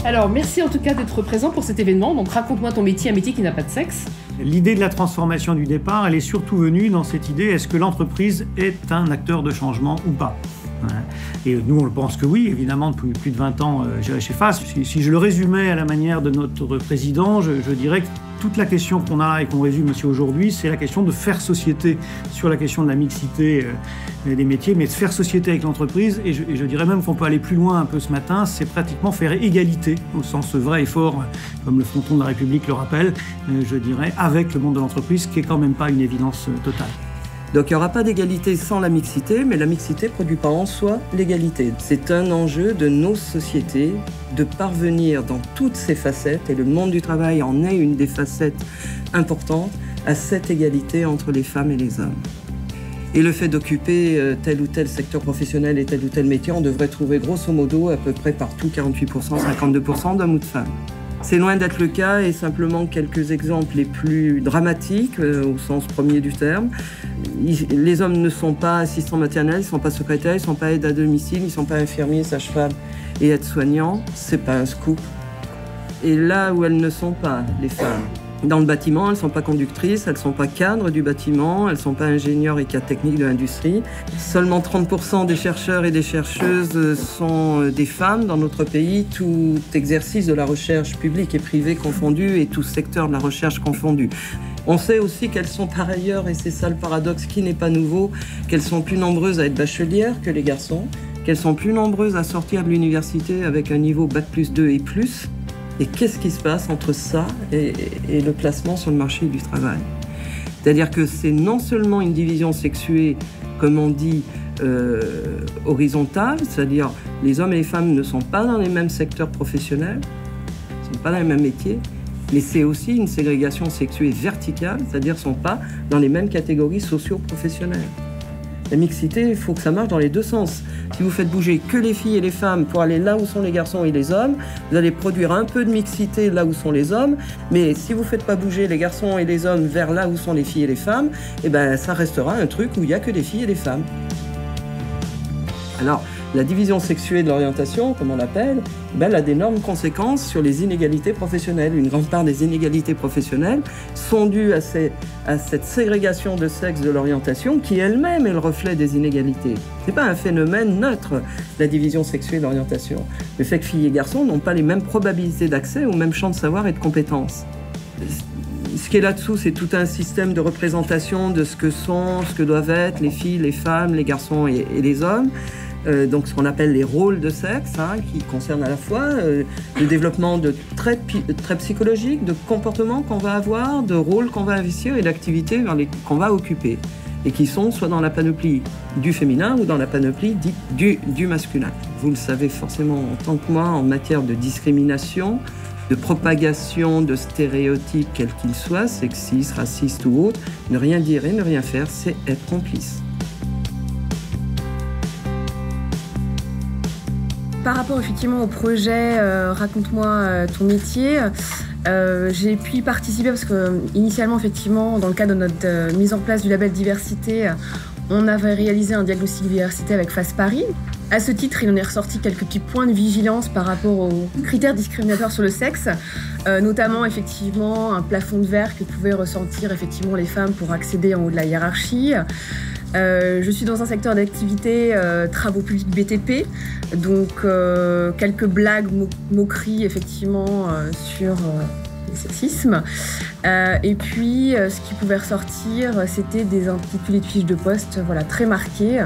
Alors, merci en tout cas d'être présent pour cet événement. Donc, raconte-moi ton métier, un métier qui n'a pas de sexe. L'idée de la transformation du départ, elle est surtout venue dans cette idée, est-ce que l'entreprise est un acteur de changement ou pas ? Et nous, on pense que oui, évidemment, depuis plus de 20 ans, j'irai chez FAS. Si je le résumais à la manière de notre président, je dirais que toute la question qu'on a et qu'on résume aussi aujourd'hui, c'est la question de faire société sur la question de la mixité des métiers, mais de faire société avec l'entreprise. Et je dirais même qu'on peut aller plus loin un peu ce matin, c'est pratiquement faire égalité, au sens vrai et fort, comme le fronton de la République le rappelle, je dirais, avec le monde de l'entreprise, qui est quand même pas une évidence totale. Donc il n'y aura pas d'égalité sans la mixité, mais la mixité ne produit pas en soi l'égalité. C'est un enjeu de nos sociétés de parvenir dans toutes ces facettes, et le monde du travail en est une des facettes importantes, à cette égalité entre les femmes et les hommes. Et le fait d'occuper tel ou tel secteur professionnel et tel ou tel métier, on devrait trouver grosso modo à peu près partout 48%, 52% d'hommes ou de femmes. C'est loin d'être le cas, et simplement quelques exemples les plus dramatiques, au sens premier du terme. Les hommes ne sont pas assistants maternels, ils ne sont pas secrétaires, ils ne sont pas aides à domicile, ils ne sont pas infirmiers, sages-femmes et aides-soignants. Ce n'est pas un scoop. Et là où elles ne sont pas, les femmes, dans le bâtiment, elles ne sont pas conductrices, elles ne sont pas cadres du bâtiment, elles ne sont pas ingénieurs et cadres techniques de l'industrie. Seulement 30% des chercheurs et des chercheuses sont des femmes dans notre pays, tout exercice de la recherche publique et privée confondu et tout secteur de la recherche confondu. On sait aussi qu'elles sont par ailleurs, et c'est ça le paradoxe qui n'est pas nouveau, qu'elles sont plus nombreuses à être bachelières que les garçons, qu'elles sont plus nombreuses à sortir de l'université avec un niveau Bac+2 et plus. Et qu'est-ce qui se passe entre ça et le placement sur le marché du travail ? C'est-à-dire que c'est non seulement une division sexuée, comme on dit, horizontale, c'est-à-dire les hommes et les femmes ne sont pas dans les mêmes secteurs professionnels, ne sont pas dans les mêmes métiers, mais c'est aussi une ségrégation sexuée verticale, c'est-à-dire ne sont pas dans les mêmes catégories socio-professionnelles. La mixité, il faut que ça marche dans les deux sens. Si vous faites bouger que les filles et les femmes pour aller là où sont les garçons et les hommes, vous allez produire un peu de mixité là où sont les hommes, mais si vous ne faites pas bouger les garçons et les hommes vers là où sont les filles et les femmes, eh ben, ça restera un truc où il n'y a que des filles et des femmes. Alors, la division sexuée de l'orientation, comme on l'appelle, elle a d'énormes conséquences sur les inégalités professionnelles. Une grande part des inégalités professionnelles sont dues à cette ségrégation de sexe de l'orientation qui elle-même est le reflet des inégalités. Ce n'est pas un phénomène neutre, la division sexuée de l'orientation. Le fait que filles et garçons n'ont pas les mêmes probabilités d'accès aux mêmes champs de savoir et de compétences. Ce qui est là-dessous, c'est tout un système de représentation de ce que sont, ce que doivent être les filles, les femmes, les garçons et les hommes. Donc ce qu'on appelle les rôles de sexe, qui concernent à la fois le développement de traits psychologiques, de comportements qu'on va avoir, de rôles qu'on va investir et d'activités qu'on va occuper, et qui sont soit dans la panoplie du féminin ou dans la panoplie du masculin. Vous le savez forcément autant que moi, en matière de discrimination, de propagation de stéréotypes quels qu'ils soient, sexistes, racistes ou autres, ne rien dire et ne rien faire, c'est être complice. Par rapport effectivement au projet Raconte-moi ton métier, j'ai pu y participer parce que initialement effectivement dans le cadre de notre mise en place du label diversité, on avait réalisé un diagnostic diversité avec FAS Paris. À ce titre, il en est ressorti quelques petits points de vigilance par rapport aux critères discriminatoires sur le sexe, notamment effectivement un plafond de verre que pouvaient ressentir effectivement les femmes pour accéder en haut de la hiérarchie. Je suis dans un secteur d'activité travaux publics BTP, donc quelques blagues, moqueries effectivement sur le sexisme. Et puis ce qui pouvait ressortir, c'était des intitulés de fiches de poste très marqués.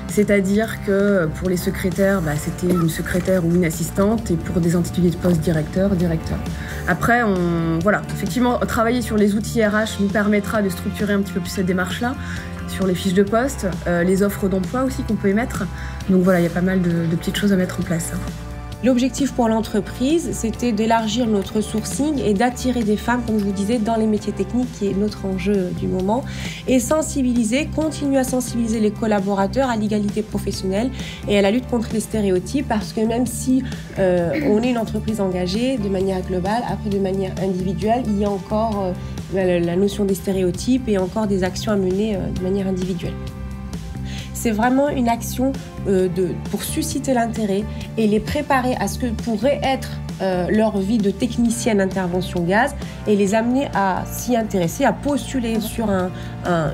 C'est-à-dire que pour les secrétaires, c'était une secrétaire ou une assistante, et pour des intitulés de poste directeur. Après, effectivement, travailler sur les outils RH nous permettra de structurer un petit peu plus cette démarche-là, sur les fiches de poste, les offres d'emploi aussi qu'on peut émettre. Donc voilà, il y a pas mal de petites choses à mettre en place. L'objectif pour l'entreprise, c'était d'élargir notre sourcing et d'attirer des femmes, comme je vous disais, dans les métiers techniques, qui est notre enjeu du moment, et continuer à sensibiliser les collaborateurs à l'égalité professionnelle et à la lutte contre les stéréotypes, parce que même si on est une entreprise engagée de manière globale, après de manière individuelle, il y a encore la notion des stéréotypes et encore des actions à mener de manière individuelle. C'est vraiment une action pour susciter l'intérêt et les préparer à ce que pourrait être leur vie de technicienne intervention gaz et les amener à s'y intéresser, à postuler sur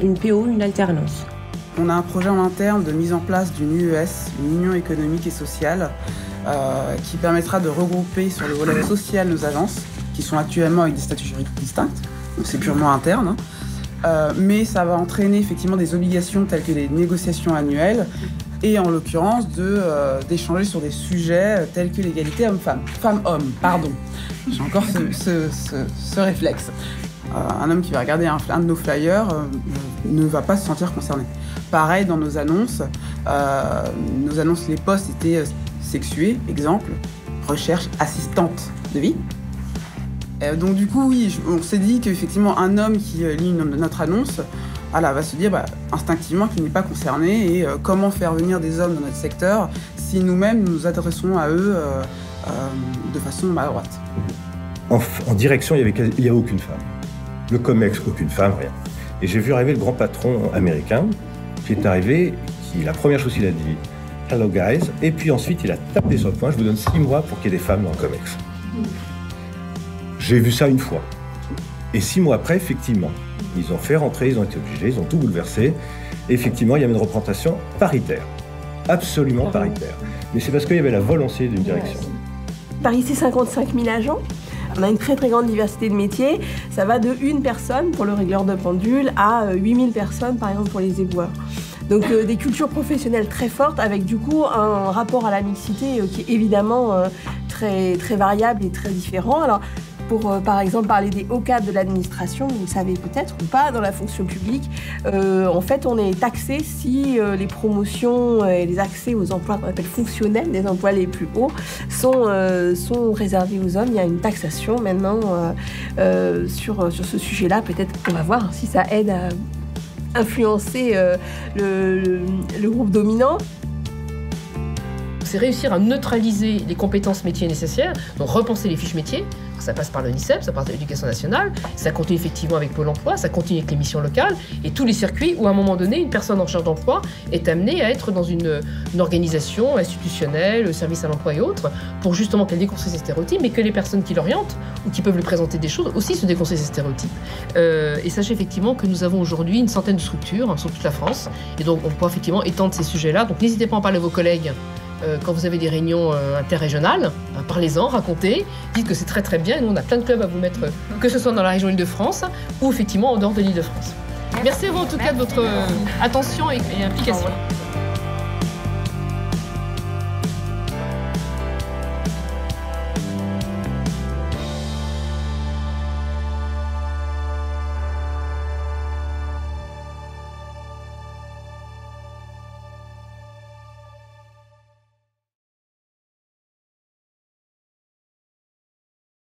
une PO, une alternance. On a un projet en interne de mise en place d'une UES, une Union économique et sociale, qui permettra de regrouper sur le volet social nos agences, qui sont actuellement avec des statuts juridiques distincts, donc c'est purement interne. Mais ça va entraîner effectivement des obligations telles que les négociations annuelles et en l'occurrence d'échanger sur des sujets tels que l'égalité homme-femme. Femme-homme, pardon. J'ai encore ce réflexe. Un homme qui va regarder un de nos flyers ne va pas se sentir concerné. Pareil dans nos annonces, les postes étaient sexués, exemple, recherche assistante de vie. Donc du coup, oui, on s'est dit qu'effectivement, un homme qui lit notre annonce va se dire instinctivement qu'il n'est pas concerné et comment faire venir des hommes dans notre secteur si nous-mêmes nous adressons à eux de façon maladroite. En direction, il n'y a aucune femme. Le COMEX, aucune femme, rien. Et j'ai vu arriver le grand patron américain qui est arrivé, la première chose qu'il a dit, « Hello guys », et puis ensuite il a tapé sur le poing, « Je vous donne 6 mois pour qu'il y ait des femmes dans le COMEX ». J'ai vu ça une fois. Et 6 mois après, effectivement, ils ont fait rentrer, ils ont été obligés, ils ont tout bouleversé. Et effectivement, il y avait une représentation paritaire. Absolument paritaire. Mais c'est parce qu'il y avait la volonté d'une direction. Paris, c'est 55 000 agents. On a une très très grande diversité de métiers. Ça va de 1 personne pour le régleur de pendule à 8 000 personnes, par exemple, pour les éboueurs. Donc des cultures professionnelles très fortes avec du coup un rapport à la mixité qui est évidemment très, très variable et très différent. Alors, pour, par exemple, parler des hauts cadres de l'administration, vous le savez peut-être ou pas, dans la fonction publique, en fait, on est taxé si les promotions et les accès aux emplois qu'on appelle fonctionnels, les emplois les plus hauts, sont réservés aux hommes. Il y a une taxation maintenant sur ce sujet-là. Peut-être qu'on va voir si ça aide à influencer le groupe dominant. C'est réussir à neutraliser les compétences métiers nécessaires, donc repenser les fiches métiers. Ça passe par l'ONICEP, ça passe par l'éducation nationale, ça continue effectivement avec Pôle emploi, ça continue avec les missions locales et tous les circuits où à un moment donné, une personne en charge d'emploi est amenée à être dans une organisation institutionnelle, service à l'emploi et autres, pour justement qu'elle déconstruise ces stéréotypes, mais que les personnes qui l'orientent ou qui peuvent lui présenter des choses aussi se déconstruisent ces stéréotypes. Et sachez effectivement que nous avons aujourd'hui une centaine de structures sur toute la France, et donc on peut effectivement étendre ces sujets-là. Donc n'hésitez pas à en parler à vos collègues. Quand vous avez des réunions interrégionales, parlez-en, racontez, dites que c'est très très bien. Et nous, on a plein de clubs à vous mettre, que ce soit dans la région Île-de-France ou effectivement en dehors de l'Île-de-France. Merci à vous en tout cas de votre attention et implication.